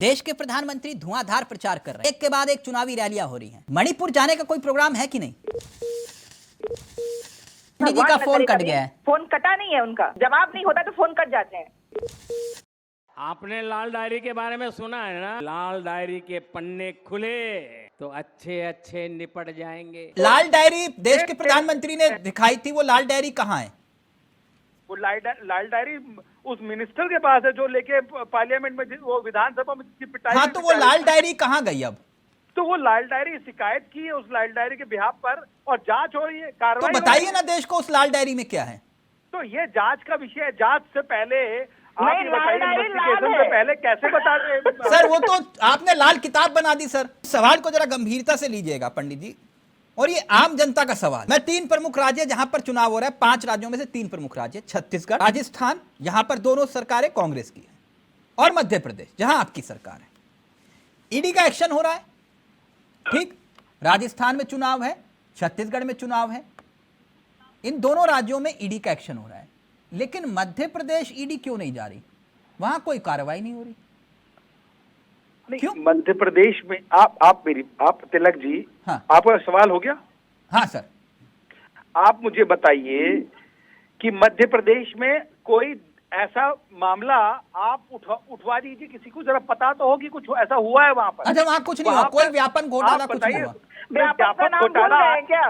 देश के प्रधानमंत्री धुआंधार प्रचार कर रहे हैं, एक के बाद एक चुनावी रैलियां हो रही हैं। मणिपुर जाने का कोई प्रोग्राम है कि नहीं? मोदी जी का फोन कट गया है। फोन कटा नहीं है, उनका जवाब नहीं होता तो फोन कट जाते हैं। आपने लाल डायरी के बारे में सुना है ना? लाल डायरी के पन्ने खुले तो अच्छे अच्छे निपट जाएंगे। लाल डायरी देश के प्रधानमंत्री ने दिखाई थी, वो लाल डायरी कहाँ है? वो लाल डायरी उस मिनिस्टर के पास है जो लेके पार्लियामेंट में वो विधानसभा में जिसकी पिटाई। हाँ, तो वो लाल डायरी कहाँ गई अब? तो वो लाल डायरी शिकायत की है उस लाल डायरी के बिहाफ पर और जांच हो रही है, कार्रवाई। तो बताइए ना देश को उस लाल डायरी में क्या है। तो ये जांच का विषय है। जांच से पहले आप नहीं, ये बताइए, लाल डायरी इन्वेस्टिगेशन लाल से पहले कैसे बता रहे हैं? सर वो तो आपने लाल किताब बना दी। सर सवाल को जरा गंभीरता से लीजिएगा पंडित जी, और ये आम जनता का सवाल। मैं 3 प्रमुख राज्य जहां पर चुनाव हो रहा है, 5 राज्यों में से 3 प्रमुख राज्य, छत्तीसगढ़, राजस्थान, यहां पर दोनों सरकारें कांग्रेस की है, और मध्य प्रदेश जहां आपकी सरकार है। ईडी का एक्शन हो रहा है, ठीक। राजस्थान में चुनाव है, छत्तीसगढ़ में चुनाव है, इन दोनों राज्यों में ईडी का एक्शन हो रहा है। लेकिन मध्य प्रदेश ईडी क्यों नहीं जा रही? वहां कोई कार्रवाई नहीं हो रही। क्यों? मध्य प्रदेश में आप तिलक जी, हाँ। आपका सवाल हो गया? हाँ सर। आप मुझे बताइए कि मध्य प्रदेश में कोई ऐसा मामला आप उठवा दीजिए, किसी को जरा पता तो हो कि कुछ ऐसा हुआ है वहां पर। अच्छा, वहां कुछ नहीं हुआ, कोई व्यापन घोटाला कुछ नहीं हुआ। व्यापक घोटाला है क्या?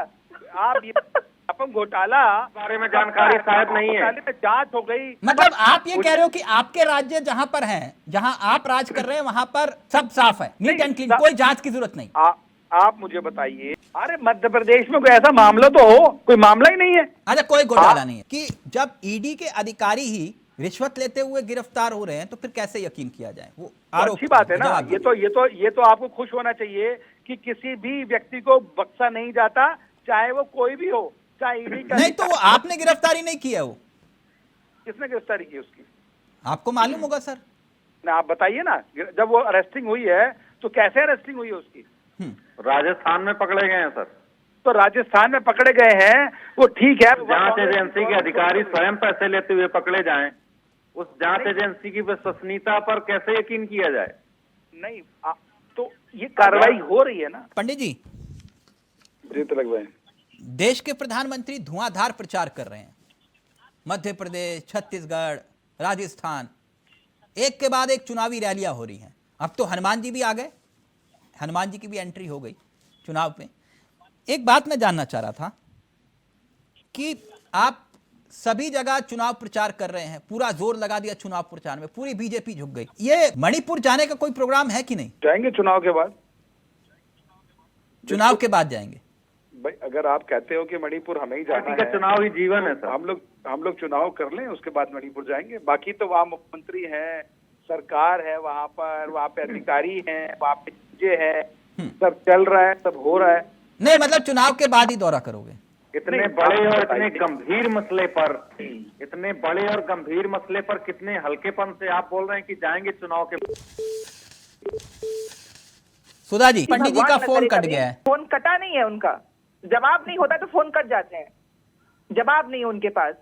आप व्यापक घोटाला बारे में जानकारी शायद नहीं है। जांच हो गई। मतलब आप ये कह रहे हो कि आपके राज्य जहां पर हैं, जहां आप राज कर रहे हैं, वहां पर सब साफ है, नीट एंड क्लीन, कोई जांच की जरूरत नहीं। आप मुझे बताइए, अरे मध्य प्रदेश में कोई ऐसा मामला तो हो? कोई मामला ही नहीं है। अच्छा, कोई घोटाला नहीं है कि जब ईडी के अधिकारी ही रिश्वत लेते हुए गिरफ्तार हो रहे हैं, तो फिर कैसे यकीन किया जाए? वो आरोप अच्छी बात है ना। जवाब ये तो आपको खुश होना चाहिए कि किसी भी व्यक्ति को बख्शा नहीं जाता, चाहे वो कोई भी हो, चाहे ईडी का। नहीं, तो वो आपने गिरफ्तारी नहीं की है। वो किसने गिरफ्तारी की उसकी? आपको मालूम होगा सर। ना आप बताइए ना, जब वो अरेस्टिंग हुई है तो कैसे अरेस्टिंग हुई है उसकी? राजस्थान में पकड़े गए हैं सर। तो राजस्थान में पकड़े गए हैं, वो ठीक है। जांच एजेंसी के अधिकारी स्वयं पैसे लेते हुए पकड़े जाएं, उस जांच एजेंसी की विश्वसनीयता पर कैसे यकीन किया जाए? नहीं, तो ये कार्रवाई हो रही है ना। पंडित जी, जी तिलक भाई, देश के प्रधानमंत्री धुआंधार प्रचार कर रहे हैं। मध्य प्रदेश, छत्तीसगढ़, राजस्थान, एक के बाद एक चुनावी रैलियां हो रही हैं। अब तो हनुमान जी भी आ गए, हनुमान जी की भी एंट्री हो गई चुनाव में। एक बात मैं जानना चाह रहा था कि आप सभी जगह चुनाव प्रचार कर रहे हैं, पूरा जोर लगा दिया चुनाव प्रचार में, पूरी बीजेपी झुक गई। ये मणिपुर जाने का कोई प्रोग्राम है कि नहीं? जाएंगे चुनाव के बाद। चुनाव के बाद जाएंगे भाई, अगर आप कहते हो कि मणिपुर हमें ही जाना है, चुनाव ही जीवन है सर। हम लोग चुनाव कर लें, उसके बाद मणिपुर जाएंगे। बाकी तो वहाँ मुख्यमंत्री हैं, सरकार है, वहाँ पे अधिकारी हैं, वहाँ पे चीजें हैं, सब चल रहा है, सब हो रहा है। नहीं, मतलब चुनाव के बाद ही दौरा करोगे? इतने बड़े और इतने गंभीर मसले पर, इतने बड़े और गंभीर मसले पर कितने हल्केपन से आप बोल रहे हैं कि जाएंगे चुनाव के। सुधा जी, पंडित जी का फोन कट गया है। फोन कटा नहीं है, उनका जवाब नहीं होता तो फोन कट जाते हैं। जवाब नहीं है उनके पास।